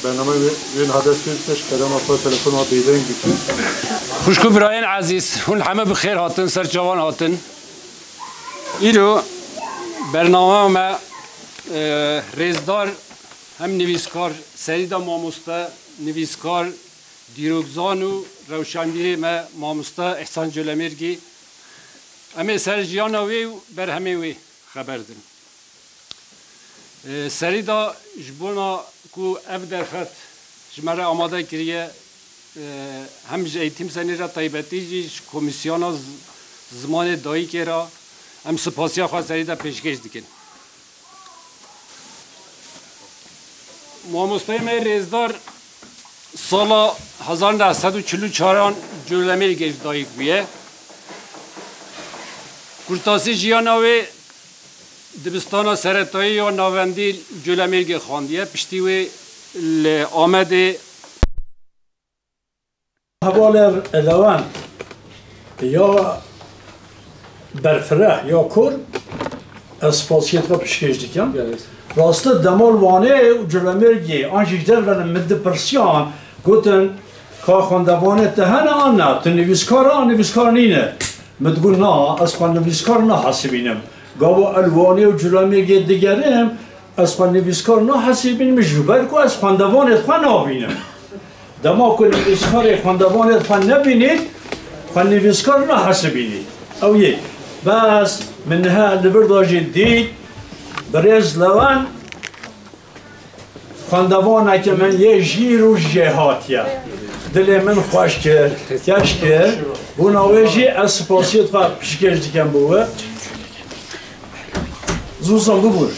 برنامه وین هدف کردش کلام افراد تلفن و بیدین بیتون. خوشکو برایان عزیز، هون همه بخیر هاتن، سرچوان هاتن. ایرو برنامه ما رزدار هم نویسکار سریدا ماموستا نویسکار دیروگزان و روشنبیر ما ماموستا احسان جلمیرگی اما سرجیان وی بر همه وی خبر دن. سریدا جبونا کو اف درخت جمره آماده کریه هم ایتیم سنی را طیبتی جیش کمیسیون زمان دایی که را هم سپاسیا خواه سریدا پیشکش دیکن. ماموستای من رزدار سال 1944 جلمیر گشت دایک بیه. کرتاسی جیاناوی دبستان سرطایی و ناوندی جلمیرگ خواندیه پشتی وی آمده حوال الوان یا برفره یا کور اسپاسیت را پیشکش دیکم راسته دمال وانه جلمیرگی آنجیکتر و مد پرسیان گوتن که خواندوانه تهنه آن نه نویسکار نینه متقول نا اسپان نویسکار نه حسبینم گاو الوانی و جلمیرگی دیگرم اسپان نویسکار نه حسبینم جوبر کو اسپان دوانه خوان نبینم دما کو نویسکار خواندوانه خوان نبینید خوان نویسکار نه حسبینید او یک بس منها لبرداجی دید برز لوان خواندوانه که من یه جیر و جهاتیه دل من خوش کرد تیش کرد بو نویجی اسپاسیت خواه پیشکش دیکن بوه زوزان ببور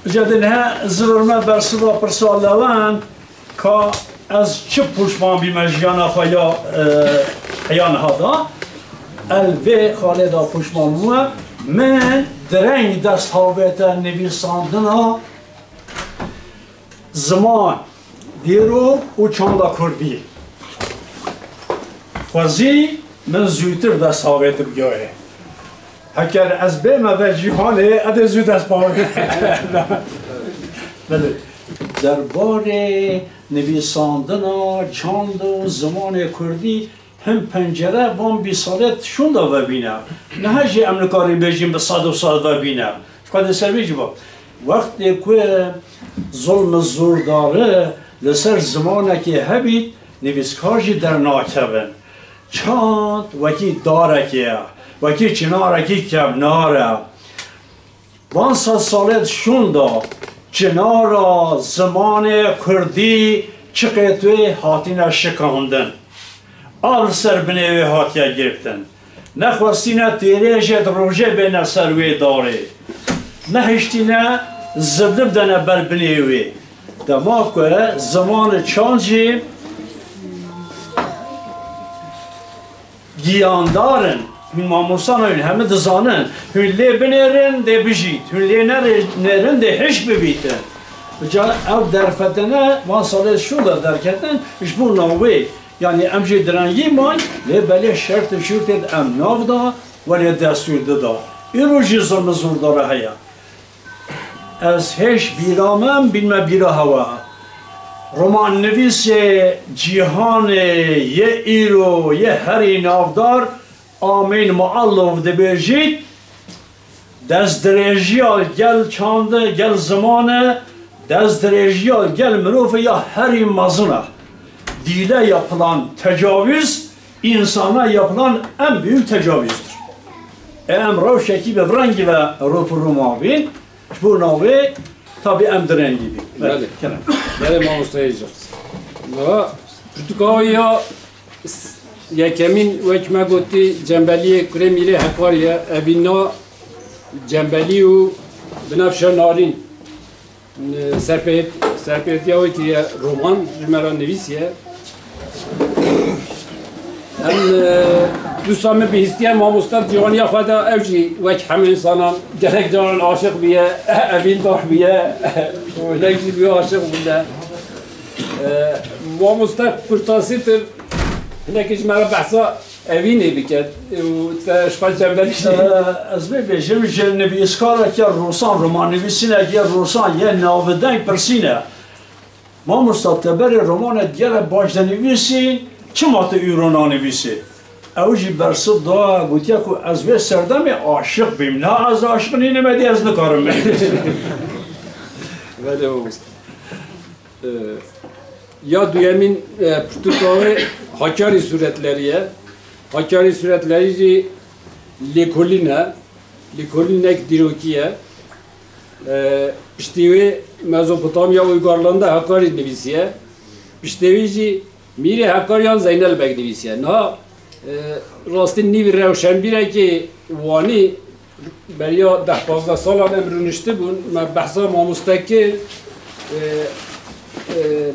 جدنها زرورما برسوا پرسالوان که از چه پوشمان بیمجیان خوایا حیان هادا الوی خالدا پوشمان مو من درنگ دست هاویت نویساندن ها زمان دیرو و چاندا کردی خوزی من زودتر دست هاویت بگیاره هکر از به ما جهانه اد زود از پاوی بله دربار نویساندن چاند و زمان کردی هم پنجره وام بی سالت شون دا ببینم نه هجی امریکایی بجیم به صد و سال ببینم شکاد سرویج با وقتی که ظلم زور داره لسر زمانه که هبید نویسکارجی در ناکبن چاند وکی داره که وکی چناره کی کم ناره 500 سالت شوندا چنارا زمان کردی چقیتوی هاتینا شکاندن آل سر بنوی هاتیا گرفتن نخواستینا تیریجت روژه بین سروی داره نهشتینا زدب دنه بر بنوی دما که زمان چانجی گیاندارن هن ماموسان هن همه دزانن هن لی بنرن ده بجید هن لی نرن ده هش ببیتن جا او درفتنه وان ساله شو در کتن اش بو ناوی یعنی امجی درنگی مان لی بلی شرط شرطت ام ناو دا ولی دستور دا ایرو جی ظلم زور داره هیا از هش بیرامم بینم بیرا هوا رمان نویس جهان یه ایرو یه هری نافدار آمین معلوف دبیجید دست درجیال گل چانده گل زمانه دست درجیال گل مروف یا هری مزونه دیله yapılan tecavüz insana yapılan en büyük tecavüzdür. Emrav şeki ve vrangi ve rumavi bu navi tabi emdiren gibi. Bale. Bale mamustayacağız. Ve Portugalya yekemin vekme gotti cembeliye kremili hekariye evina cembeli u binafşa narin serpetiya ve ki roman jmeran nevisiye hem دوستان به هستیم ما مستد جوانی خدا اوجی وک همه انسانان گرک جان عاشق بیه اوین دار بیه و لگی بیه عاشق بوده ما مستد پرتاسی تر هنکش مرا بحثا اوینه بکرد و تشکال جمعه از ببیشم که نویسکار که روسان رمان نویسینه که روسان یه ناودنگ پرسینه ما مستطبر رمان دیگر باش نویسین چه مات ایران نویسی اوجی برسد دا گوتیا که از به سردم عاشق بیم نه از عاشق نمیدی از نکارم ولی اوست یا دویمین پرتوکاوی حکاری صورتلریه حکاری صورتلری لیکولینه که دیروکیه پشتیوی مزوپوتامیا و ایگارلانده حکاری نویسیه پشتیوی جی میره حکاریان زینل بگ نویسیه نه راستی نیوی روشن بیره که وانی بریا 10-15 سال امرونشته بون من بحثا ما مستقل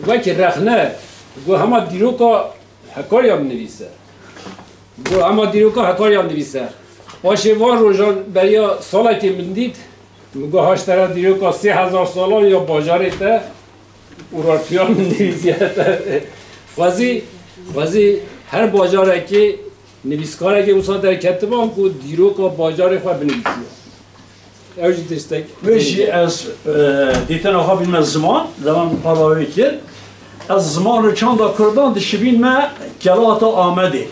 وکی رخنه گو همه دیروکا حکاریان نویسه گو همه دیروکا حکاریان نویسه باشه وان روزان بریا سالا که من دید مگو هاشتره دیروکا 3000 سالان یا باجاره تا اورارتیان من نویسیه وزی هر باجاره که نویسکاره که اوسا در کتبان که دیروکا باجاره خواه بنویسیه اوجی تشتک ویشی از دیتن آقا بیم از زمان پراوی کرد از زمان چند کردان دشبین ما کلاتا آمده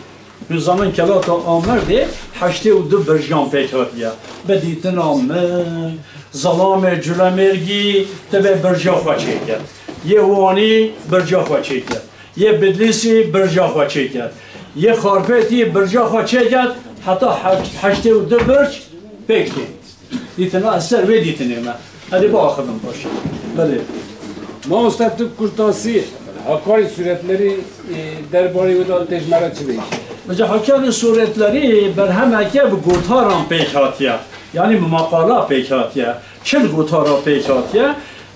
اون زمان کلاتا آمده 82 برجان پیکاتیه به دیتن آمد ظلام جلمرگی تبه برجا خواه چه کرد یه وانی برجا خواه چه کرد یه بدلیسی برجا خواه چه کرد یه خارپیتی برجا خواه چه کرد حتی 82 برج پیکتی دیتنا اثر وی دیتنه ما هذه با آخرم باشه بله ما استاد کرتاسی حکاری صورتleri درباره و دال تجمره چی بیش بجا حکاری صورتleri بر همه که به گوتاران پیکاتیه یعنی مقاله پیکاتیه چل گوتارا پیکاتیه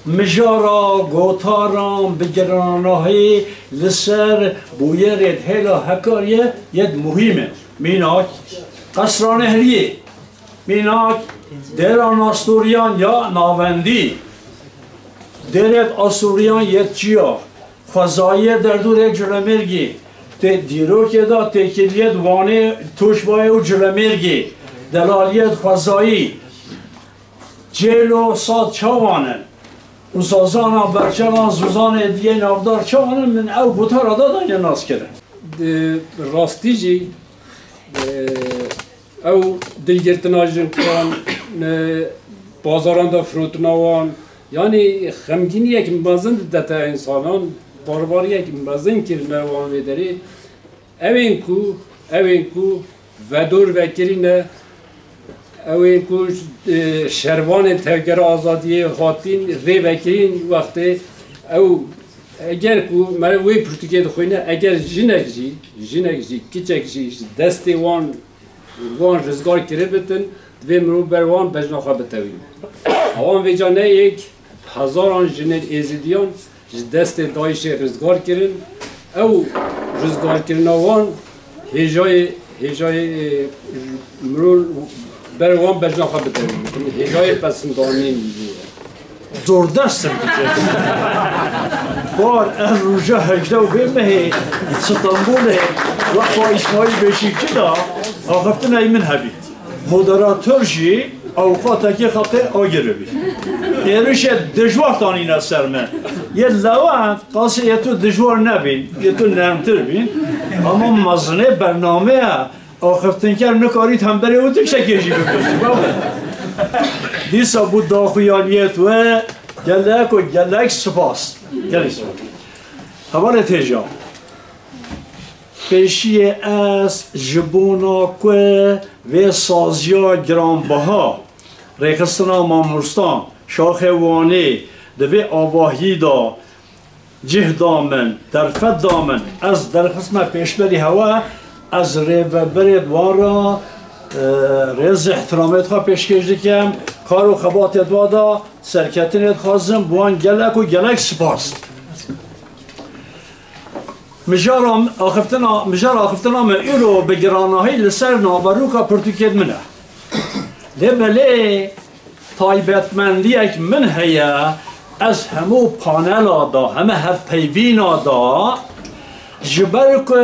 مجارا گوتاران بگراناهی لسر بویرد هلا حکاریه ید مهمه میناک قصران اهلیه میناک دران آستوریان یا ناوندی درد آستوریان یتچیا خزایه در دور جلمرگی دیروکه دا تکیلیت وانه توشبای و جلمرگی دلالیت خزایی جلو ساد چوانن و سازانا برچلان زوزان دیگه نافدار چوانن من او بوتا را دادن یا ناس کرن راستی جی او دلگرتناجن کن بازاران دا فروتناوان یعنی خمگینی یک مبازند دتا انسانان بارباری یک مبازند کرنه وان ویداری اوین کو ودور وکرینه اوین کو شروان تغییر آزادی خاطین ری وکرین وقتی او اگر کو مرا وی پرتوگید خوینه اگر جنگ جی کیچک جی دستی وان رزگار کرده بتن دوی مرو بروان بجناخوا بتوین اوان ویجانه یک هزاران جنر ایزیدیان دست دایش رزگار کردن او رزگار کردن وان هجای مرو بروان بجناخوا بتوین هجای پسندانی زوردستم بار روژه هجده و بمه ستانبوله و خواهشمایی بشی کدا آخفتن ای من هبید مدراتور جی اوقات که خطه آگره بید ایروش دجوار تانین از سرمه یه لوان قاسه یه تو دجوار نبین یه تو نرمتر بین اما مزنه برنامه آخفتن کر نکارید هم بره او تکشه کشی بکشی دیسا بود داخویانیت و گلک سپاس گلی سپاس حواله تیجا پیشی از جبونا که و سازیا گرانبها ریخستنا مامورستان شاخ وانی دوی آواهی دا جه دامن درفت دامن از در قسم پیشبری هوا از ریوبرید وارا رز احترامت خواه پیشکش دکم کار و خباتت وادا سرکتنت خوازم بوان گلک و گلک سپاس مجار آخفتنا ما ایرو بگرانهی لسر نابروکا پرتوکید منه لبله تایبتمندی اک من هیا از همو پانلا دا همه هف پیوینا دا جبر که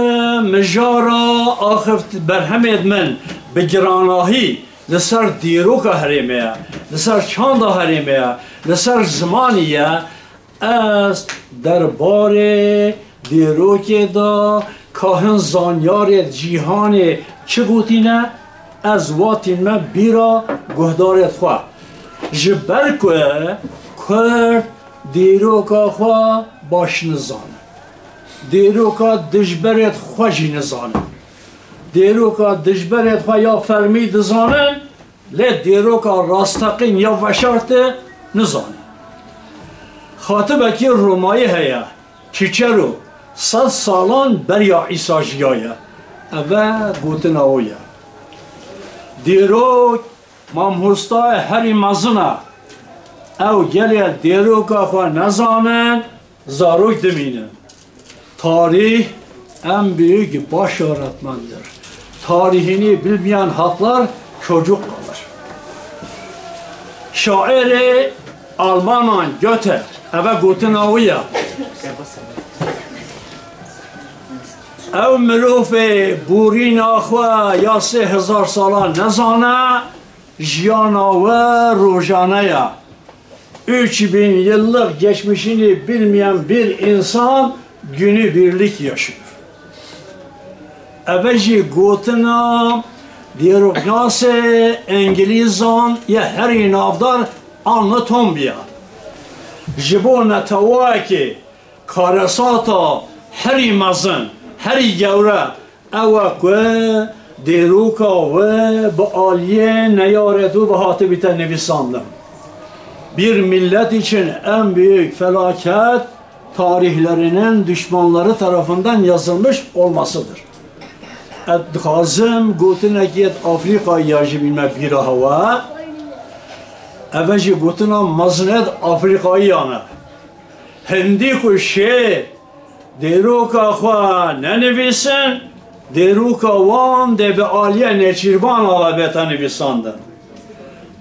مجارا آخفت برهمید من بگرانهی لسر دیروکا هریمه لسر چاندا هریمه لسر زمانیه از دربار دیروکی دا کاهن زانیار جیهان چه گوتینه از واتین من بیرا گهدارت خواه جبر که کرد دیروکا خواه باش نزانه دیروکا دجبرت خواه جی نزانه دیروکا دجبرت خواه یا فرمی دزانه لی دیروکا راستقین یا وشارت نزانه خاطبه که رومایی هیا چیچرو 100 سالان بریا عیسی جیایه اوه گوتن آویه دیروک مامهوستای هری مزنه او گلی دیروکا خواه نزانن زاروک دمینه تاریح en büyük baş öğretmendir. Tarihini bilmeyen halklar çocuk kalır. Şairi Almanan Goethe eve guten avuya. Ev mirofe burin axwa ya 3000 sala nezana jiyana ve rojanaya 3000 yıllık geçmişini bilmeyen bir insan günü birlik yaşıyor. Eveci gotina diyeroknase İngilizan ya her navdar anlatom biya. Jibo netawaki karasata heri mazın heri gevre eva que deruka ve bu aliye neyaretu ve hatibite nevisandım. Bir millet için en büyük felaket tarihlerinin düşmanları tarafından yazılmış olmasıdır. Kazım gotinekiyet Afrika yajı bilme bir hava eveci gotina maznet Afrika'yı yana hindi kuşe deruka xwa nenevisin deruka van de be aliye neçirvan alabeta nevisandın.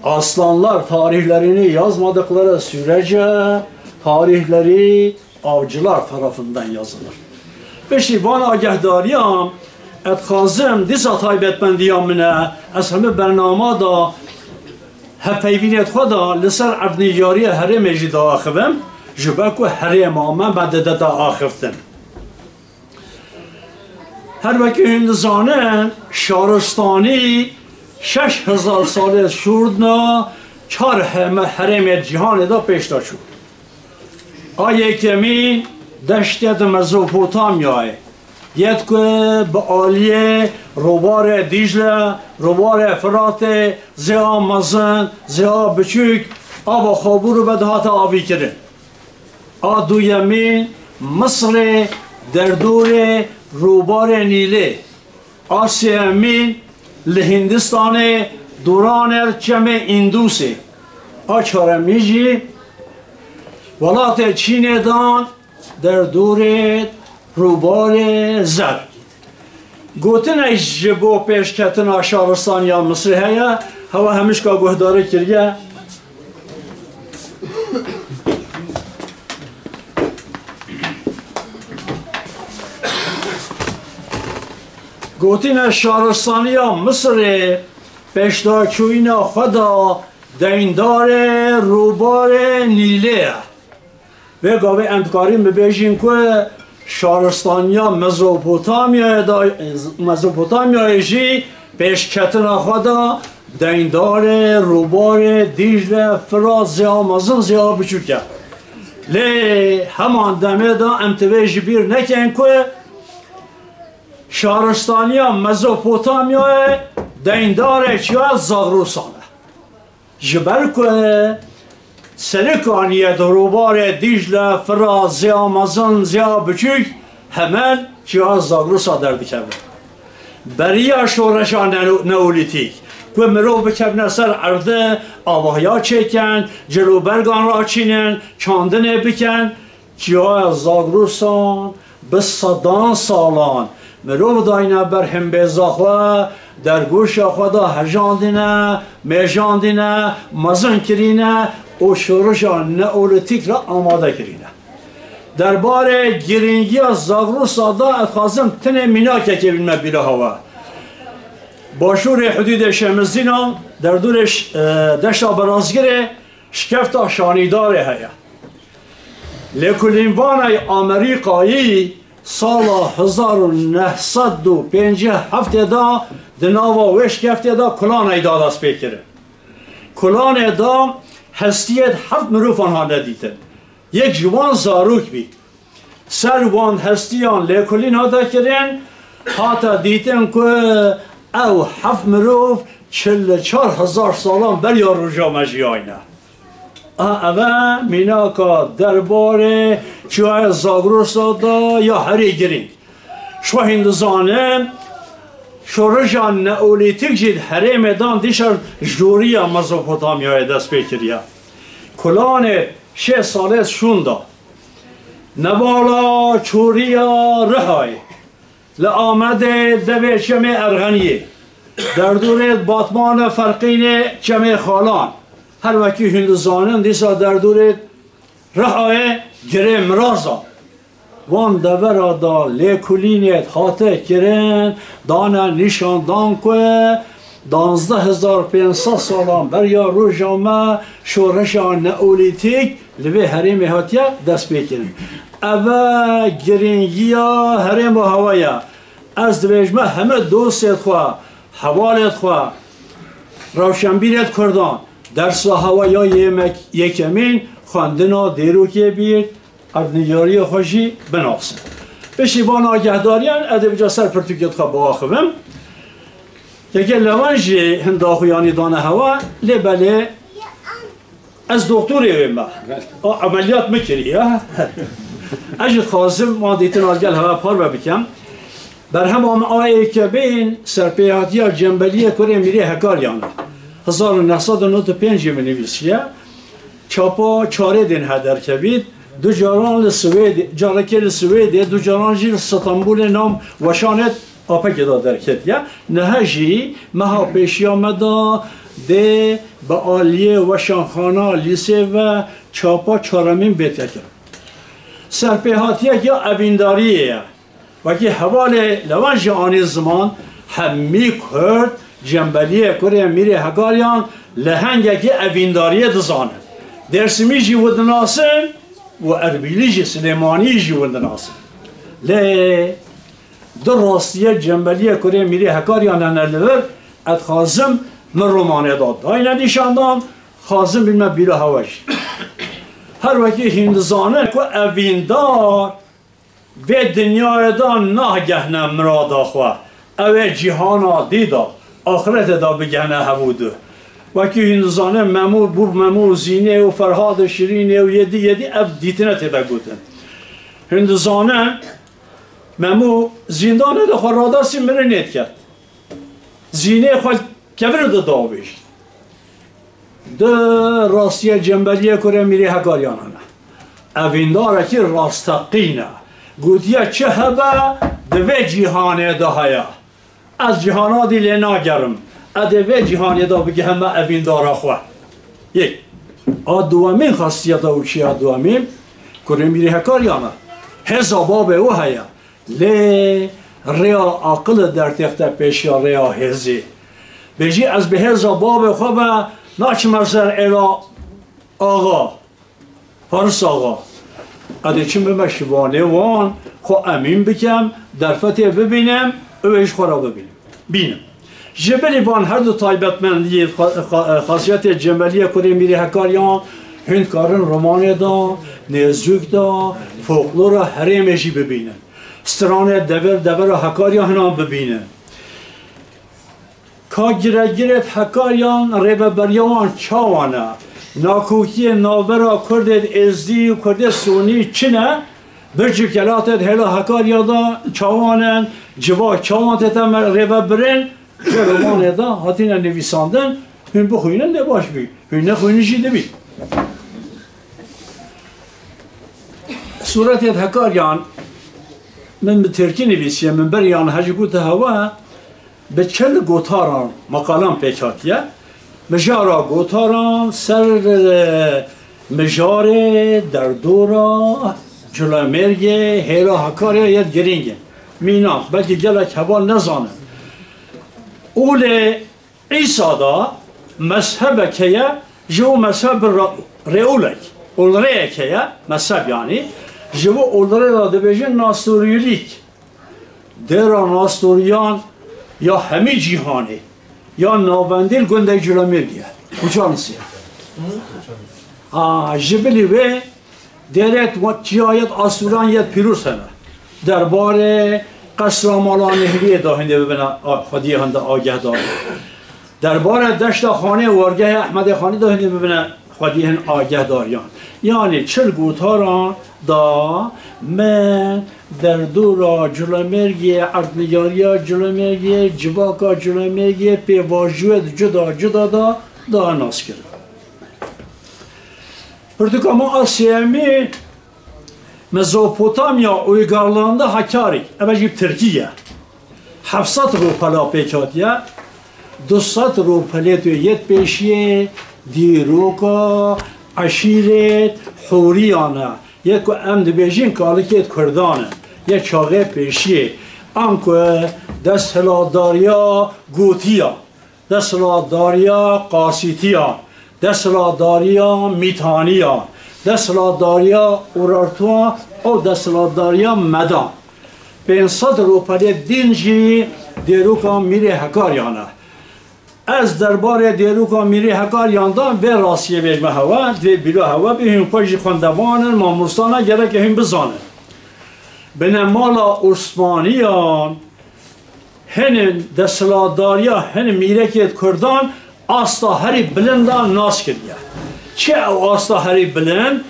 Aslanlar tarihlerini yazmadıkları sürece tarihleri avcılar tarafından yazılır. Beşi van agahdariyam et kazım disa taybetmendiyam mine ez hemi bernama da hepeyviniyet xwa da lisser abniyariye hereme jî da axivim jibeku herema me bedede da axiftin. Her veki hindizanın şaristani 6000 salet şurdna çar hereme cihanı da peşta çu. Aye kemi deştet Mezopotamya'yı yet ku be aliye robar Dicle, robar Fırat'e, Ziya Mazın, Ziya Büçük, ava xaburu ve daha avi kirin. A duyemi Mısır'e, derdure robar Nil'e, Asya'min li Hindistan'e, duraner çeme Indus'e. A çaremici Velat Çin'den derdure روبار زر گوتن ایش جبو پیش کتن شارستان یا مصر هیا هوا همش کا گهداری کریه گوتن شارستان یا مصر پیشتا چوینا خدا دیندار روبار نیله و گاوه اندکاری مبیجین که شارستانیا مزوپوتامیایشی پیش کتن خدا دیندار روبار دیجله فرات زیا مزن زیا بچوکه لی همان دمه دا امتویجی بیر نکن که شارستانیا مزوپوتامیای دیندار چیا زاغروسانه جبر که سلکانیت روبار دیجله فرات زیا مزن زیا بچوک hemen cihaz zagrusa derdi kevne. Beriya şoreşa neolitik. Ve merov bekevne ser erdi, avahya çeken, celubergan ra çinen, çandine biken, cihaz zagrusan, بسدان سالان مرو داینه بر هم بزاخوا در گوش خدا هجاندینه میجاندینه مزن کرینه و شورشا نئولیتیک را آماده کرینه درباره گرینگی از زاغروس دا اتخازم تنه میناکه که بیلمه بیره هوا باشور حدود شمزینا در دورش دشتا برازگره شکفتا شانیداره هیا لیکولینوانای آمریکایی سال 1957 دا دناوا و شکفت دا کلان ایداد از پیکره کلان دا هستیت 7 مروفان ها ندیده یک جوان زاروک بی سر وان هستیان لیکولین ها دا کرن حتی دیدن که او 7 مروف 44,000 سالان بریا رجا مجی آینه اوه میناکا درباره چوهای زاگروس دا یا هری گرین شو هندزانه شورجان نئولیتیک جید هری میدان دیشار جوریا مزوپوتامیای دست بکریا کلان 6 ساله شوندا نوالا چوریا رهای لآمده دوی چمه ارغنیه در دور باتمان فرقین چمه خالان هر وکی هندوزانن دیسا در دور رهای گره مرازا وان دورا دا لیکولینیت حاته کرن دانا نشاندان که 12,500 سالان بریا روژامه شورشان نئولیتیک لبه هریم هاتیه دست بکنن اوه گرینگیا هریم و هوایه از دویجمه همه دوستت خواه حوالت خواه روشنبیرت کردان در ساحه یا یکمین خواندنا دیروکی بید اردنیاری خوشی بناسن بشیبان آگهداریان ادب سر پرتوکیت خواه بواخویم که لوانجی هنداخویانی دانه هوا لبله از دکتوری ویمه عملیات مکری اجد خازم ما دیتن آگل هوا پار بکم بر هم آمعایی که بین سرپیاتی ها جنبالی کره میری هکاریانه 1995 منویسیه چاپا چاره دین هدر کبید دو جاران لسوید جارکی لسوید دو جاران جی ستانبول نام وشانت آپا کدا در کدیه نهجی مها پیشی آمده ده با آلیه وشانخانه لیسه و چاپا چارمین بیتیا کرد سرپیهاتیه یا اوینداریه و که حوال لوانج آنی زمان همی کرد جنبالی کره میری هگاریان لهنگه که اوینداریه دزانه درسمی جی ودناسن و اربیلی جی سلیمانی جی ودناسن لی در راستیه جنبالی کره میری هگاریان نلور اد خازم من رومانه داد داینه دیشاندام خازم بیلمه بیره هواش هر وقتی هندزانه که اویندار و دنیای دا ناگهنه مرادا خواه اوه جهانا دیدا آخرت دا بگهنه هبودو وکی هندزانه ممور بور ممور زینه و فرهاد شیرینه و یدی اف دیتنه تیده گوتن هندزانه ممور زندانه دا خواه راداسی مره نیت کرد زینه خواه کبر دا داویشت ده راستیه جنبالیه کره میری هکاریانانه اوینداره که راستقینه گوتیه چه هبه دوی جیهانه دا هیا از جیهانا دیلی ناگرم ادوی جیهانه دا بگه همه اوینداره خواه یک دوامین خاصیت او چیه دوامین کره میری هکاریانه هزا باب او هیا لی ریا عقل در تخت پیش یا ریا هزی بجی از به هزا باب خواه ناچ مرسر الا آقا فارس آقا اده چون به مشوانه وان خو امین بکم در فتح ببینم اوش خورا ببینم جبلی وان هر دو تایبتمندی خاصیت جنبالی کره میری هکاریان هندکارن رومانه دا نزدیک دا فولکلور هریمشی ببینن سترانه دور هکاریان هنان ببینن که گرگیرت هکاریان ریببریان چاوانه ناکوکی ناورا کردت ازدی و کردت سونی چنه برچه کلاتت هلا هکاریا دا چاوانن جوا چاوانت هم ریببرین که رومانه دا هاتین نویساندن هن بخوینن نباش بی هن نخوینشی نبی صورتت هکاریان من بترکی نویسیه من بریان هجی گوته هوا به چل گوتاران مقالان پیکاتیه مجارا گوتاران سر مجار در دورا جلومرگه هیرا حکاریه ید گرینگه مینا بلکه گلک حوال نزانه اول عیسا دا مذهب که جو مذهب رئولک اولره که مذهب یعنی جو اولره دا دبیجن ناستوریولیک درا ناستوریان یا همی جیهانی یا نابندیل گنده جلومرگه کجا نسیه جبلی و درت و چیایت آسوران یت پیروز هنه درباره قصرامالان نهریه داهنده ببینه خودی هنده آگه داره درباره دشت خانه ورگه احمد خانی داهنده ببینه خودی هن آگه داریان یعنی چل گوتاران دا من در دورا جلومرگی عردنگاریا جلومرگی جواکا جلومرگی پیواجوید جدا دا ناس کرد پرتکاما آسیامی مزوپوتامیا اویگارلاندا حکاری اوجیب ترکیه 700 روپلا پیکاتیه 200 روپلیتو یت پیشیه دیروکا عشیرت حوریانه یک امد بیجین کالکیت کردانه یک چاقه پیشیه انکو دستهلاداریا گوتیا دستهلاداریا قاسیتیا دستهلاداریا میتانیا دستهلاداریا اورارتوا او دستهلاداریا مدان 500 روپلی دینجی دیروکا میره هکاریانه از درباره دیروکا میره هکاریاندان به راسیه بجمه هوا دوی بیرو هوا به هم پاجی خوندوانن ماموستانه گره که هم بزانن بنمالا عثمانیان هنن دستهلاداریا هن میره که کردان آستا هری بلندان ناس کردیه چه او آستا هری بلند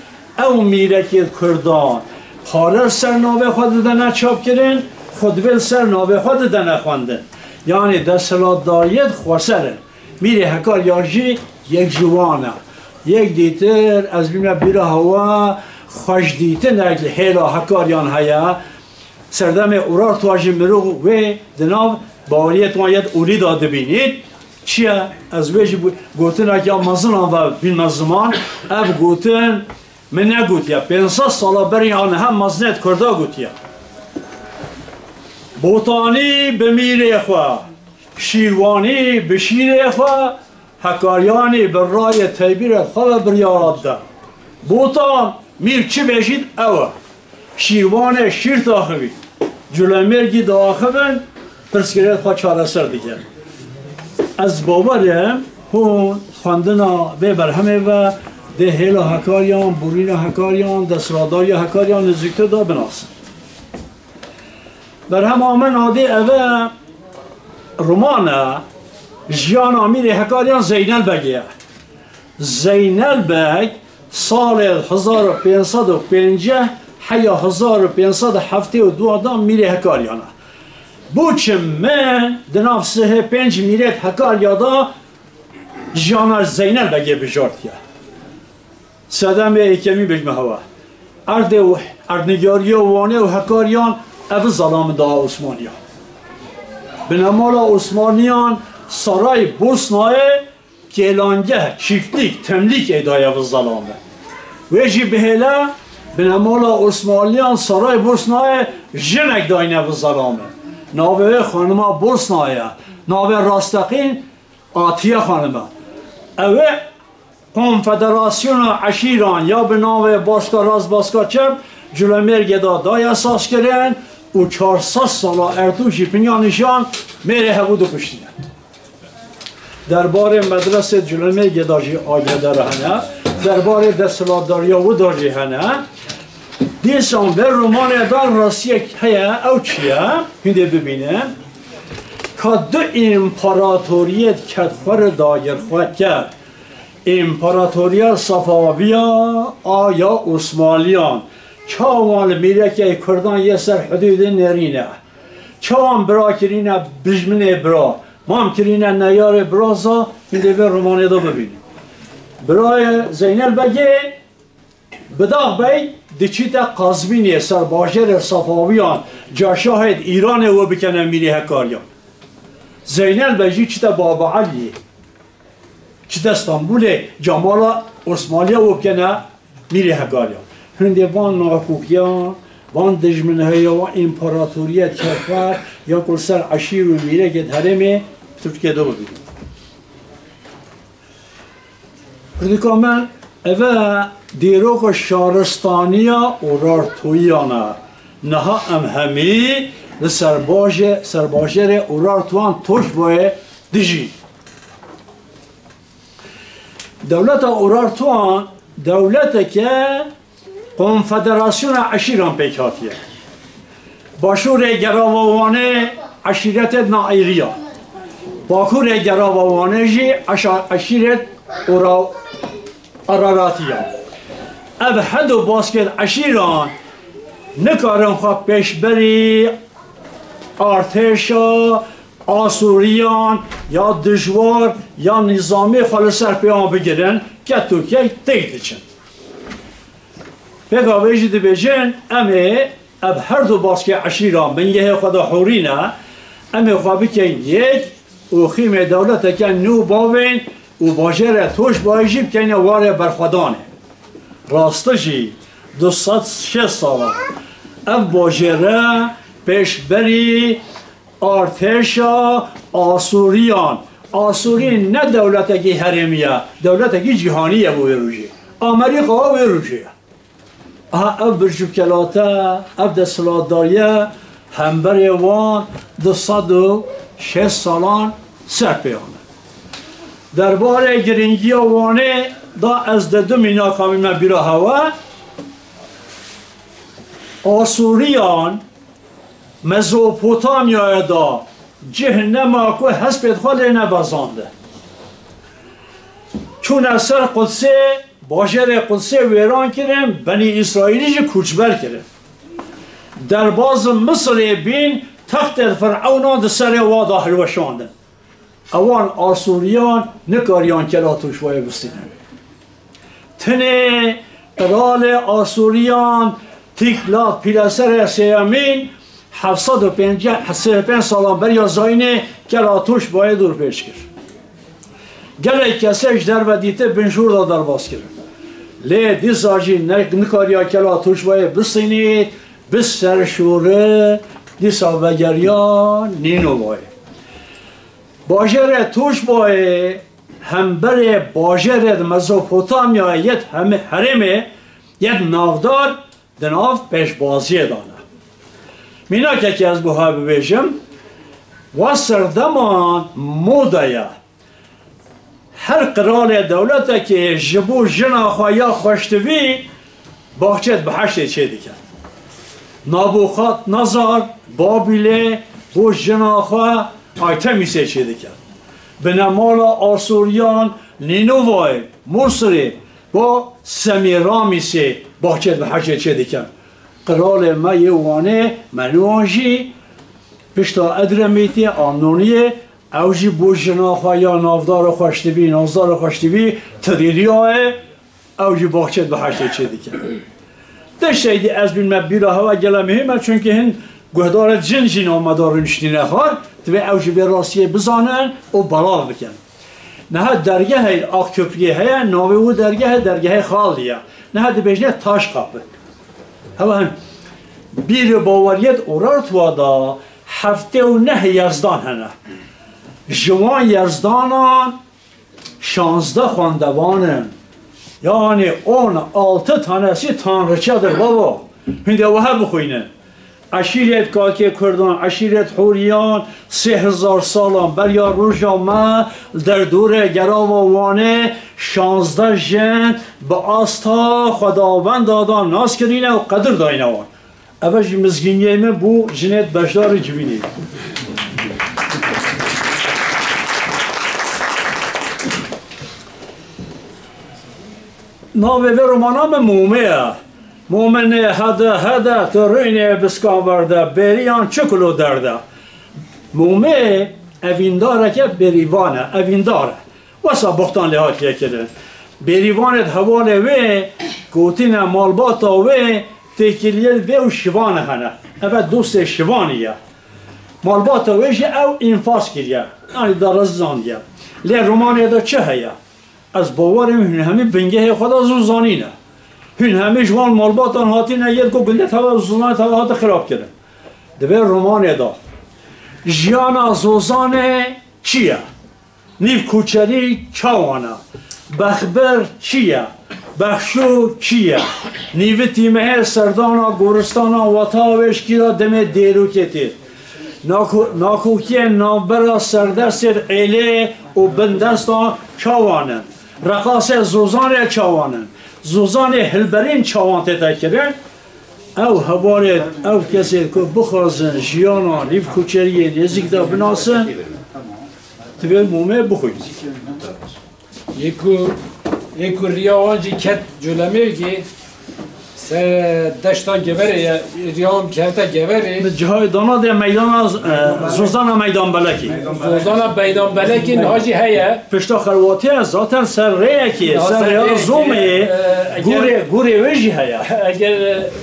او میره که کردان پارر سر ناوه خود دنه چاپ کردن خودبل سر ناوه خود دنه خواندن یعنی دستهلاداریت خواسره میره هکار یارجی یک جوانه یک دیتر از بیمه بیره هوا خوش دیتر نگل هیلا هکاریان هیا سردم اورار تواجی مرو و دناب باوریت ماید اولی داده بینید چیه؟ از ویجی گوتن اگه مزن و بین زمان اب گوتن من نگوتیه 500 سالا بری آن هم مزنت کرده گوتیه بوتانی بمیره خواه شیروانی بشیره خواه حکاریانی بر رای تیبیر خواه بریارد ده بوتان میر چی بشید اوه شیروان شیر داخوی جلومرگی داخوین پرسکریت خواه چاره سر دیگر از باورم هون خواندنا به برهمه و ده هیلا حکاریان بورین حکاریان دستراداری حکاریان نزدیکتر دا بناسن در هم آمن آده اوه رومانه جیان امیر حکاریان زینل بگیه زینل بگ سال 1550 حیا 1572 آدم میره حکاریانه بوچم من دناف سه 5 میرت حکاریادا جیانار زینل بگیه بجارتیه سادم ایکمی بجمه هوا اردنگاری و وانه و حکاریان او ظلام دا عثمانیان بنامالا عثمانیان سرای بوسنای کلانگه چیفتلیک تملیک ایدای او ظلامه ویجی بهله بنامالا عثمانیان سرای بوسنای جنک داین او ظلامه ناوه خانما بوسنای ناوه راستقین آتیه خانما اوه کنفدراسیون عشیران یا به ناوه باشگاه راز باشگاه چپ جلومرگ دای اساس کردن و 400 سالا ارتوشی پنیانشان میره هبود و کشتیدن درباره مدرسه جلومرگ داجی آگه داره هنه درباره دستهلاداریا و داجی هنه دیسان به رومان ادان راستی هیا او چیه هنده ببینه که دو امپراتوریت کتفر دایر خواهد کرد امپراتوریا صفاویا آیا عثمانیان چاوان میره که کردان یه سر حدود نرینه چاوان برا کرینه بجمنه برا مام کرینه نیار برازا هنده به رومانه دا ببینیم برای زینل بگه بداغ بی دچیت قزوین سرباجر صفاویان جا شاهد ایران و بکنه میری هکاریان زینل بجی چیتا بابا علی چیتا استانبول جمالا عثمانیا و بکنه میری هکاریان هنده وان ناکوکیان وان دجمنه وان امپراتوریت کفر یا کل سر عشیر و میره گد هرمه ترکیه دو ببینیم ردیکا من اوه دیروک شارستانیا اورارتویانا نها ام همی سرباجر اورارتوان توش بای دیجی دولت اورارتوان دولت که کنفدراسیون عشیران پیکاتیه باشور گراوانه عشیرت نائیریا باکور گراوانه جی عشیرت اراراتیا اب هدو باسکت عشیران نکارن خواه پیشبری ارتشا آسوریان یا دجوار یا نظامی خالصر پیان بگیرن که ترکیه تیدیچن بگاویجی دی بیجن امه اب هر دو باسکت عشیران من یه خدا حورینه امه خواه بکن یک و خیم دولت که نو باوین و باجره توش بایجی بکنه واره برخدانه راستشی 206 ساله اف باجره پیشبری ارتشا آسوریان آسوری نه دولتگی هرمیه دولتگی جهانیه بو روژه آمریکا و روژه اف برجوب کلاته اف دستلاتداریه همبر وان 206 سالان سرپیانه درباره گرینگی وانه دا از دو مینا کامیمه بیرا هوا آسوریان مزوپوتامیا دا جهنم که حسبت خاله نبازانده چون اثر قدسه باجر قدسه ویران کردن بنی اسرائیلی جه کوچبر کردن در باز مصر بین تخت فرعون ده سر وادا حلوشاندن اوان آسوریان نکاریان کلاتوش وای بستینن تنه قرال آسوریان تیکلات پیلسر سیامین 755 سالان بریا زاینه کلاتوش باید دور پیش کرد گله کسیش در ودیته بنشور دا در باز کرد لی دیساجی نکاریا کلاتوش باید بستینید بس سرشوره دیسا وگریان نینو باید باجر توش باید همبر باجر مزوپوتامیا یت هرمه یت نافدار دناف پیش بازیه دانه مینا که از بوها ببیجم و سردمان مودایا هر قرال دولت که جبو جنا خوایا خوشتوی باچت به هشت چه دیکن نابوخات نظر بابیله بو جنا خواه آیتمی سه چه دیکن به نمال آسوریان نینووای مصری با سمیرامی سه باچت به هشت چه دیکن قرال ما یوانه منوانجی پشتا ادرمیتی آمنونیه اوجی بوجنا یا نافدار خوشتوی نازدار خوشتوی تدیری های اوجی باچت به هشت چه دیگه دشتیدی از بین مبیره هوا گله مهمه چون که هن گهدار جن آمدار نشتینه خوار توی اوجی به راستیه بزانن و بلاغ بکن نه درگه های آخ کپریه های ناوی و درگه خالیه نه دی بجنه تاش قابل هوا هن بیر باوریت اورارت وادا هفته و نه یزدان هنه جوان یزدانان 16 خواندوانن یعنی اون 6 تانسی تانرچه در بابا هنده وحب بخوینه عشیرت کاکی کردان عشیرت حوریان 3000 سالان بریا روژا ما در دور گراوانه 16 جن به آستا خداوند دادان ناس کرینه و قدر داینه وان اوش مزگینیه من بو جنت بشدار جوینی ناوی رومانا به مومه مومن هده ترین بسکان ورده بریان چکلو درده مومه اوینداره که بریوانه اوینداره واسه بختان لحاظ کرده بریوانت حواله وی گوتین مالباتا و تکیلیل و شوان هنه اوه دوست شوانیه مالباتا ویش او انفاس کریه یعنی درزانیه لی رومانیا دا چه هیا از باورم هن همه بنگه خدا زوزانینه هن همه جوان مالباتان هاتینه یه کو گنده تا زوزانه تا هات خراب کردن دوی رومانیا دا جیانا زوزانه چیه نیو کوچری چاوانه بخبر چیه بخشو چیه نیو تیمه سردانا گورستانا وطاوش کیرا دمه دیرو کتیر ناکوکی نابرا سردست ایله و بندستا چاوانن رقاص زوزان چاوانن زوزان هلبرین چاوان تتا کرن او هوارد او کسی که بخوازن جیانا نیو کوچری نزیک دا بناسن توی مومه بخوید یکو ریاوانجی کت جلمه که سر دشتان گوره ریام کرده گوره جای دانا ده میدان زوزان میدان بلکی زوزان میدان بلکی نهاجی هیه پشتا خلواتی از ذاتن سر ریه که سر ریه زومه گوره ویجی هیا اگر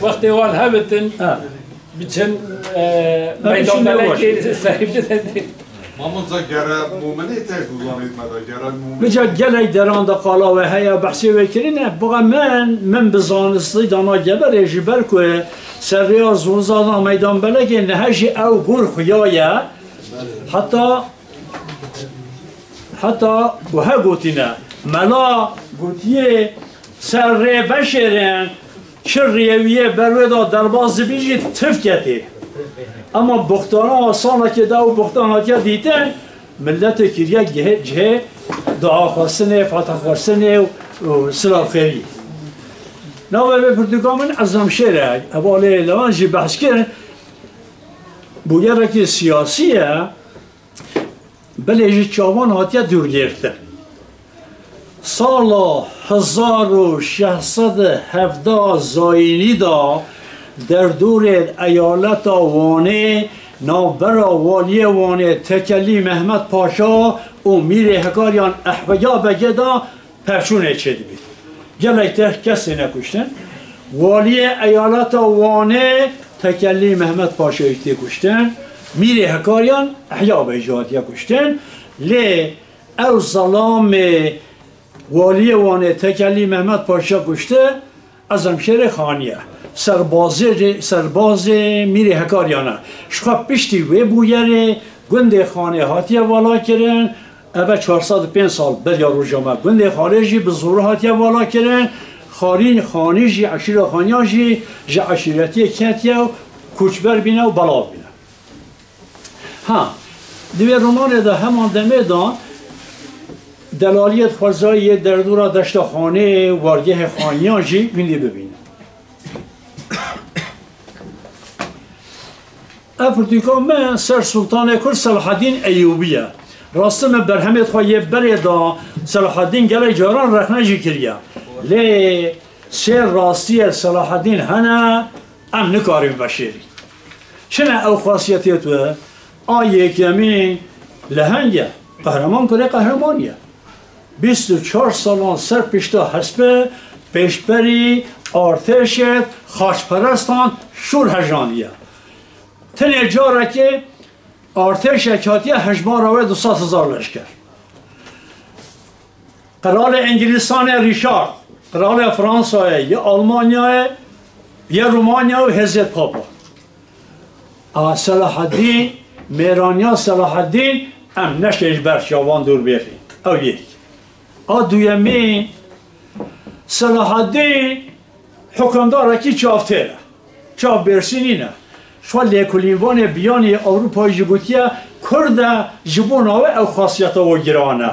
وقتی وان هبتن بچن میدان بلکی صاحب جدن مامونزا گره مومنه تاش دوزانید مدا گره مومنه بجا گلی دران دا قالا و هیا بحثی وکرینه بگا من بزانستی دانا گبر جبر که سر ریا زوزانا میدان بلگه نهجی او گور خویایه حتی و ها گوتینه ملا گوتیه سر ری بشیرن چه ریویه برویدا درباز بیجی تفکتی اما بختانا آسانه که دا و بختانا که دیتن ملت کریه جه دعا خواستنه فتح خواستنه و سلاف خیری نوه به پرتگامن ازم شیره اواله لوان جی بحث کرن بویه را که سیاسیه بله جی چاوان هاتیه دور گرفته سال 1617 زاینی دا در دور ایالت وانه نابرا والی وانه تکلی محمد پاشا و میر حکاریان احویا بگدا پرچونه چه بید گله کسی نکشتن والی ایالت وانه تکلی محمد پاشا ایتی کشتن میر حکاریان احیا بجادی کشتن لی او ظلام والی وانه تکلی محمد پاشا کشته از همشهر خانیه سرباز میری هکاریانه شخواه پشتی وی بویره گنده خانه هاتیه والا کرن اوه 405 سال بریا رو جامعه گنده خارجی به زور هاتیه والا کرن خانه جی عشیر خانیان جی عشیرتی کتیه و کوچبر بینه و بلا بینه دوی رومان ده همان دمه دان دلالیت خوزایی در دورا دشت خانه وارگه خانیان جی بینی ببینه افرتیکا من سر سلطان کل صلاح الدین ایوبیه راستم برهمت خواهی بردا صلاح الدین گله جاران رخنجی کریه لی سر راستی صلاح الدین هنه ام نکاریم بشیری چنه او خاصیتی توه آیه کمی لهنگه قهرمان کنه قهرمانیه 24 سالان سر پشتا حسبه پیشبری ارتشت خاچپرستان شور هجانیه تنه جاره که ارتش اکاتیه هجمان روی 200,000 لشکر قرال انگلیسان ریشارد قرال فرانسای یا آلمانیا یا رومانیا و حزب پاپا صلاح الدین میرانیا صلاح الدین ام نشش برشاوان دور بیخی او یک دویمی صلاح الدین حکمدار کی چافتره چاف برسینی نه شو لیکولینوان بیانی اروپای جبوتیه کرده جبوناوه او خاصیتا و گرانه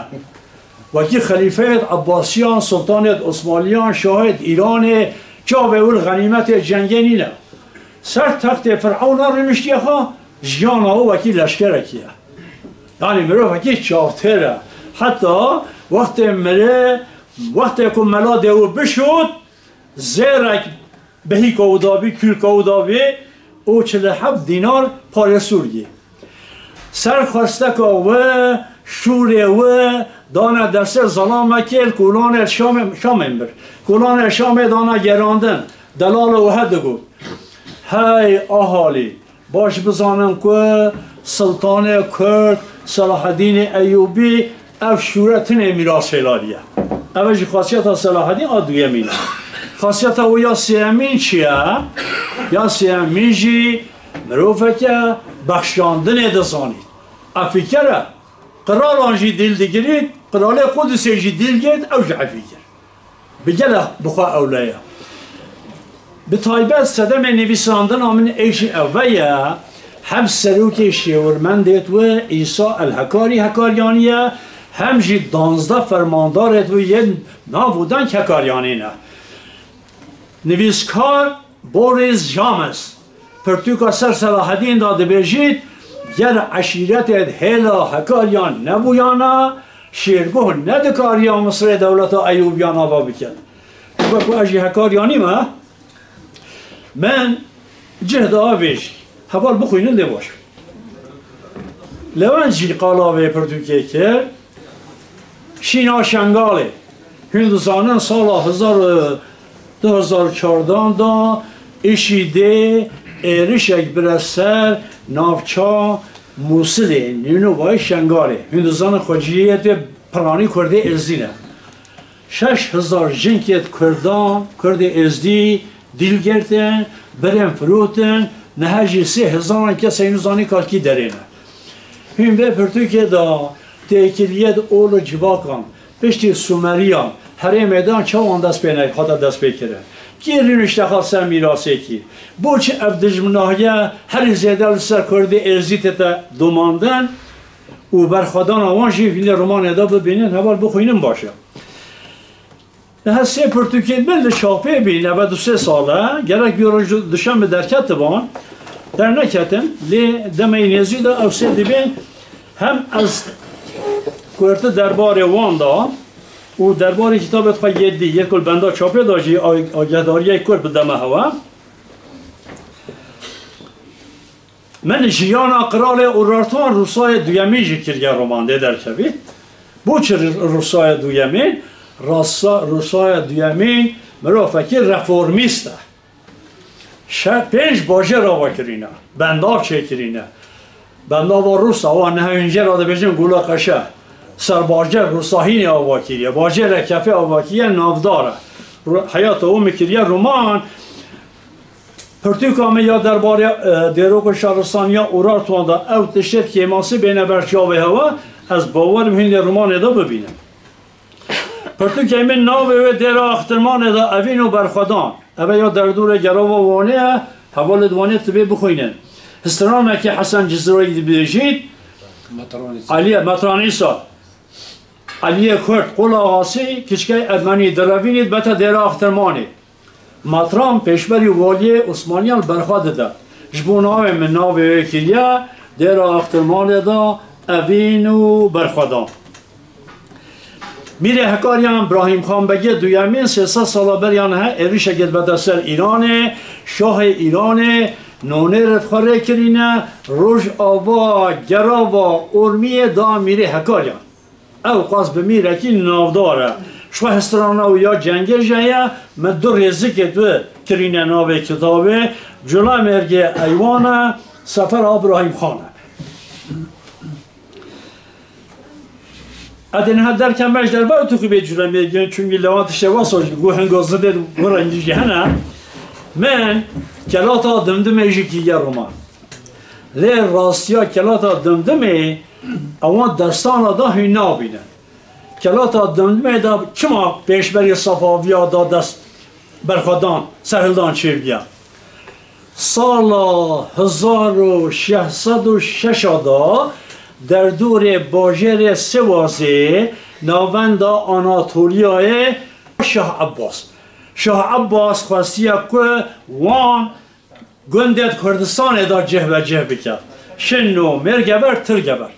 وکی خلیفه عباسیان سلطانت عثمانیان شاهد ایران جاوه اول غنیمت جنگینی نه سر تخت فرعون رمشتیه خواه جیانه وکی لشکره کیه یعنی مرو وکی چافتره حتی وقتی که ملا دیو بشود زیرک بهی کودابی کل کودابی او 47 دینار پای سوریه سر خواسته که و شوره و دانه دست ظلام کل کلان شام بر کلان شام دانه گراندن دلال و هدگو های اهالی باش بزانم که سلطان کرد صلاح الدین ایوبی اف شورتن میراث هلالیه اولی خاصیت صلاح الدین آدویه مینه خاصیت او یا سیامین چیه؟ یا سیامین جی مروفه که بخشاندن دزانید افکره قرار آنجی دل دگیرید قرار قدسی جی دل گید او جی افکر بگله بخواه اولایه به تایبت صدم نویساندن آمین ایشی اولیه هم سروک شیورمندت و ایسا الحکاری حکاریانیه هم جی 12 فرماندارت و یه نابودن که حکاریانی نه نویسکار بوریس جامس پرتوکا سر صلاح الدین داده بجید گر عشیرت هلا حکاریان نبویانا شیرگوه ندکاریان مصر دولت ایوبیان آوا بکن بکو اجی حکاریانی ما من جهد آویش حوال بخوینه لباش لون جی قالاوه پرتوکیه کرد شینا شنگاله هندوستان سال 2014 دا اشیده ایرشک برسر نافچا موسله نیونو بای شنگاله هندوستان خواجیت پرانی کرده ازدینه 6000 جنکیت کردان کرده ازدی دیل گرتن برن فروتن نهجی 3000 کس هندوستانی کالکی درینه هم به پرتوکیه دا تکیلیت اول جواکان پشتی سومریان هر میدان چوان دست بینه خدا دست بکره کی رینشته خاصه میراثی کی بوچ افدجمناهیه هر زیاده سر کرده ازیت تا دوماندن و بر خدا نوانجی فیلم رمان ادا ببینن حوال بخوینم باشه نه سه پرتوکیل بلد شاپه بین 93 ساله گرک بیارج دشم به درکت بان در نکتن لی دمینیزی دا او سه دیبین هم از کرده دربار وان دا و درباره کتابت خواهی یدی یک کل بنده چاپه داشتی آگهداری یک کرد بدمه هوا من جیانا قرال اورارتان روسای دویمی جکرگه رومانده در کبید بو چه روسای دویمین روسای دویمین مرا فکر رفورمیسته 5 باجه را وکرینه بنداب چه کرینه بنداب و روسا و نهینجه را ده بجن گولا قشه سرباجه روساهین آواکیه باجه رکفه آواکیه نافداره حیات او میکریه رومان پرتوکامه یا درباره دیروک شهرستانیا اورار توانده او تشت که ماسه بین برچاوه هوا از باورم هنده رومان ادا ببینم پرتوکامه ناوه دیرا اخترمان ادا اوینو برخدان اوه یا در دور گراو وانه حوال دوانه تبه بخوینن هسترانه که حسن جزرایی بیجید مطرانیسا علی کرد قول آغاسی کشکه ادمانی دروینید بتا دیرا اخترمانی مطران پیشبری والی عثمانیان برخواد ده جبوناوه من ناوه کلیه دیرا اخترمان ده اوینو برخوادان میره حکاریان ابراهیم خان بگه دویمین 300 ساله بریان ها ایریش اگه بده سر ایرانه شاه ایرانه نونه رتخاره کرینه روش آوا گراوا ارمیه دا میره حکاریان او قاس بمیره که نافداره شو هسترانه و یا جنگه جایه من دو ریزی تو کرینه ناوه کتابه جلو مرگه ایوانه سفر ابراهیم خانه ادنها در کمش در باید تو که به جرم میگن چون لوات شواس گوهن گازده ورنگی جهنه من کلاتا دمدم ایجی یه رومان لی راستیا کلاتا دمدمه اوان دستان دا هی نابینن کلاتا دمدمه دا چما پیشبری صفاویا دا دست برخدان سرهلدان چیوگیا سال 1606 دا در دور باجر سوازه ناوند آناتولیای شاه عباس شاه عباس خواستی که وان گندت کردستان دا جه و جه بکرد شنو مرگبر ترگبر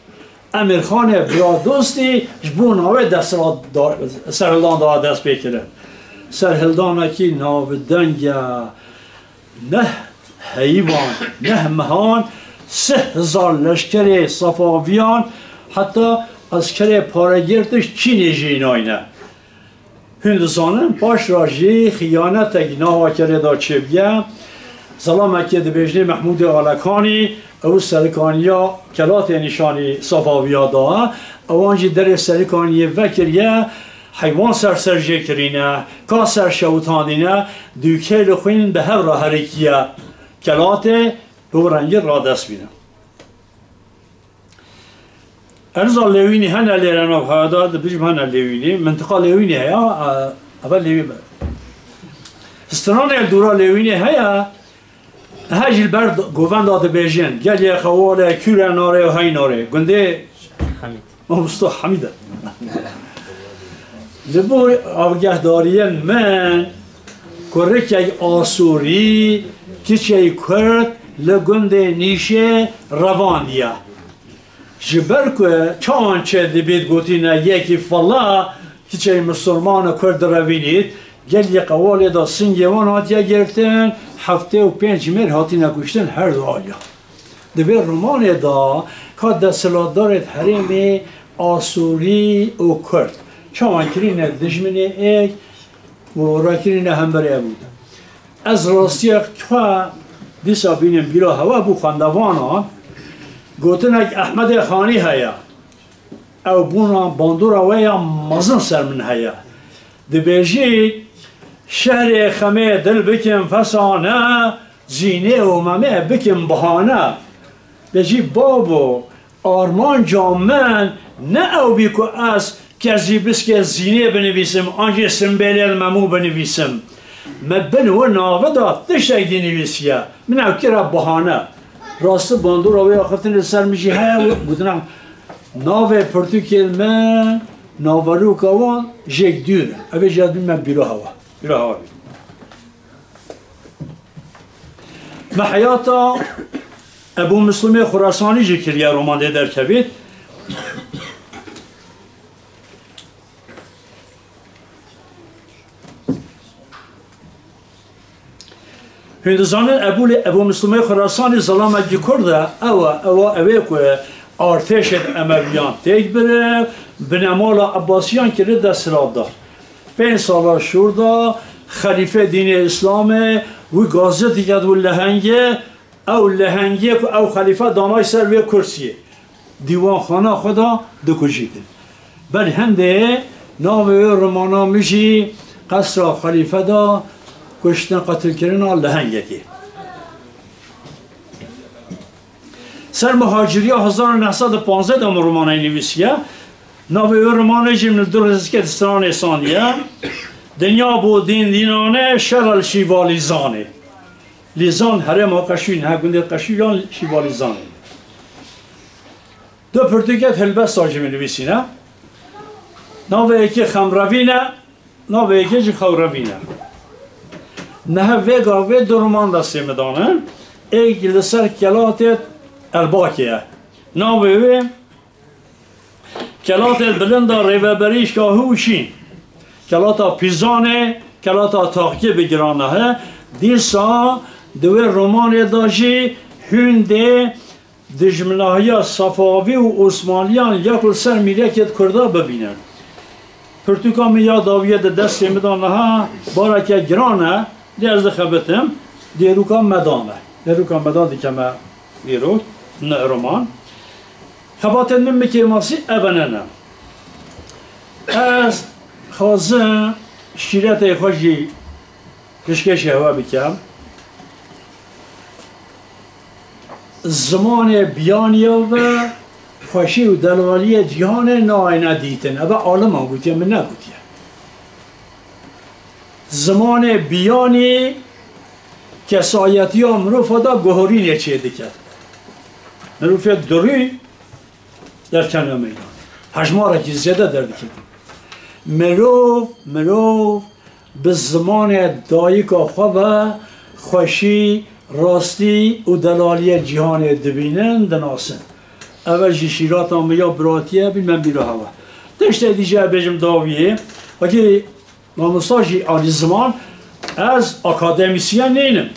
امیر خان برا دوستی جبون هاوی سرهلدان دا دست بکرد سرهلدان اکی ناو دنگ نه حیوان نه مهان 3000 لشکر صفاویان حتی از کره پاره گرتش چی نجین آینه هندوستانم باش راجی خیانت ناوا کرده دا چه بگه سلام که دبیجنه محمود آلکانی او سرکانیا کلات نشانی صفاویا دا اوانجی در سرکانی وکریه حیوان سرجه کرینه کا سر شوتانینه دوکه خوین به هر راه حرکیه کلات به رنگی را دست بینه ارزا لیوینی هنه لیرن و خواهداد بجم هنه لیوینی منطقه لیوینی هیا اول لیوی بر استران الدورا لیوینی هیا هاجی البرد گووند داده بیجن گلی خواله کور ناره و های ناره گنده مبستو حمیده لبور آگهداریان من کرک آسوری کچه کرد لگنده نیشه رواندیه جبر که چان چه دبید گوتینه یکی فلا کچه مسلمان کرد روینید گلی قوالی دا سنگیوان هاتیه گرفتن هفته و 5 میر هاتیه کشتن هر دوالیا دبیر رومان دا که دستلاتدارت حریم آسوری و کرد چون کرینه دشمنی ایک و را کرینه هم برای بود از راستی که دیسا بینیم بیرا هوا بو خاندوانا گوتن اک احمد خانی هیا او بونا باندورا ویا مزن سر من هیا دبیجی شهر خمه دل بکن فسانه زینه و ممه بکن بهانه بجی بابو آرمان جامن نه او بیکو از کسی بس که زینه بنویسم آنجا سنبیل الممو بنویسم مبن و ناوه دا تشتک دی نویسیه من او که را بحانه راست باندور آوه آخرتن سر میشی های بودنم ناوه پرتوکیل من ناوه رو کوان جک دوره اوه جاد بین من بیرو هوا بید محیاتا ابو مسلم خراسانی جکریه رومانده در کبید هندوستان ابو مسلم خراسانی ظلام کرده اوه که ارتش امویان تیک بره بنمال عباسیان که رد سراب دار 5 سال شورده خلیفه دین اسلام و گازتی که دو لهنگه او خلیفه دانای سر و کرسیه دیوان خانه خدا دکجیده بل هنده نام رمانا میشی قصر خلیفه دا کشتن قتل کردن لهنگه که سر مهاجری 1915 دام رومانه نویسیه ناوی رومانه جمن درست که دستان ایسانیه دنیا بو دینانه شغل شیوالیزانه لیزان هرم ها قشوین ها گنده قشویان شیوالیزانه دو پرتوکت هلبست آجه می نویسینه ناوی که خمروینه ناوی که خوروینه نه وگا و درمان دسته میدانن ایک لسر کلاتت الباکیه ناوی کلاتت بلندا ریوبریش که هوشین کلاتا پیزانه کلاتا تاقیه بگرانه دیسا دوی رومان داشی هنده دجمناهی صفاوی و عثمانیان یکل سر میرکت کرده ببینن پرتوکا می یاد آویه دست میدانه ها بارا که گرانه درز خبتم دیروکا مدانه دیروکا مدانه که ما دیروک نه رومان خباتن من میکر ماسی ابنانه از خوازه شیرت خوشی کشکش هوا بکم زمان بیانیه و خوشی و دلالی جهان ناینه دیتن اوه عالم ها گوتیه من نگوتیه زمان بیانی کسایتی ها مروف دا گوهرین چه دکت مروف دروی در کنه میدان حجماره که زیاده در دکت مروف به زمان دایکا خواه خوشی راستی و دلالی جهان دبینن دناسن اول شیرات هم یا براتیه بین من بیرو هوا داشته دیجه بجم داویه وقتی ماموستاجی آنی زمان از اکادمیسیان نینم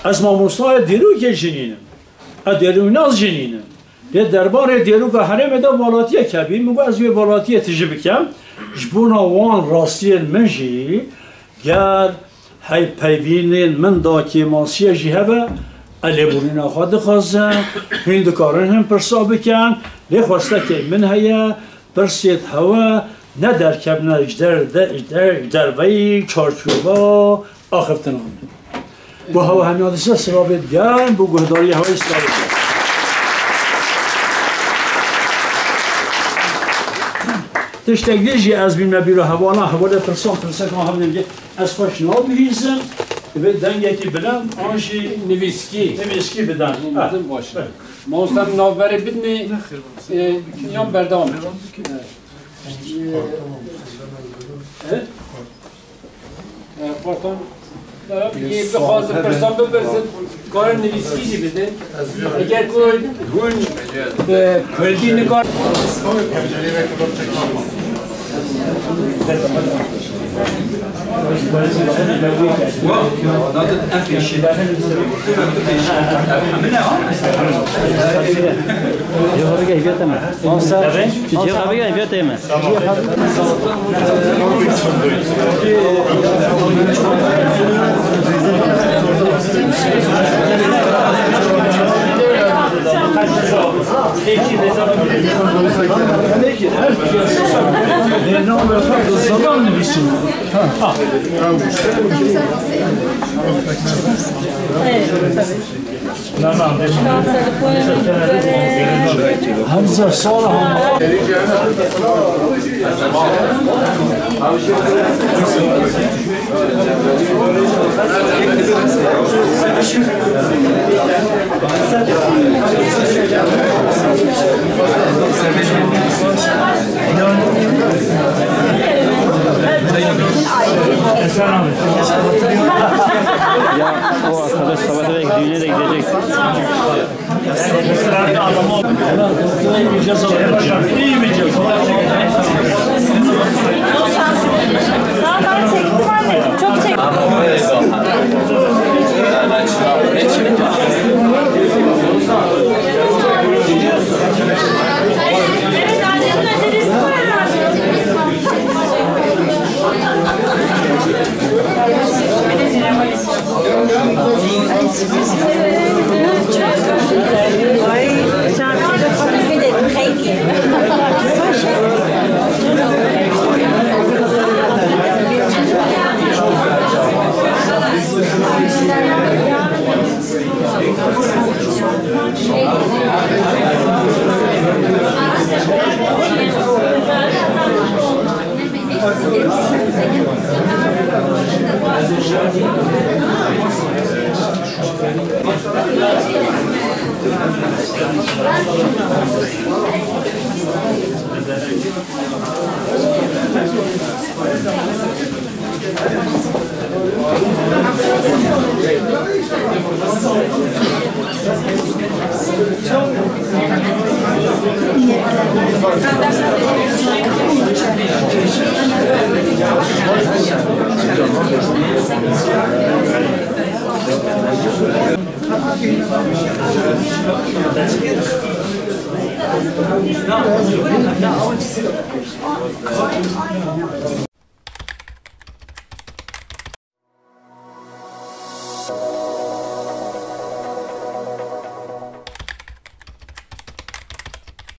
از ماموستای دیروی که جنینم از دیروی ناز جنینم یه درباره دیرو که هرم دا والاتیه کبی مگو از یه والاتیه تجی بکم جبونا وان راستین من جی گر هی پیوینین من دا که ماسیه جی هبه الی بورین آخواد خوازن هین دکارن هم پرسا بکن لی خواسته که من هیا پرسید هوا نه در کب نه اجدر وی چارچوبا آخفتن آمد بو هوا همی آدسه سرابید گرم بو گهداری هوای سرابید گرم تشتاق دیجی از بین مبیرو هوانا هوالا پرسان که هم نمیگه از خوش نابیزم به دنگه که بدن آنشی نویسکی بدن باشه ما اصلا نوبره بدنی یام بردام پارتون یه بخواست پرسان ببرزد کار نویسکی بده اگر هون به کلدی نگار همزه سال هم Ya o arkadaş sabahta belki düğüne de gidecek. Çok çektim. Evet, annemin acelesi var Ay, şarkıda kabul edelim. Haydi.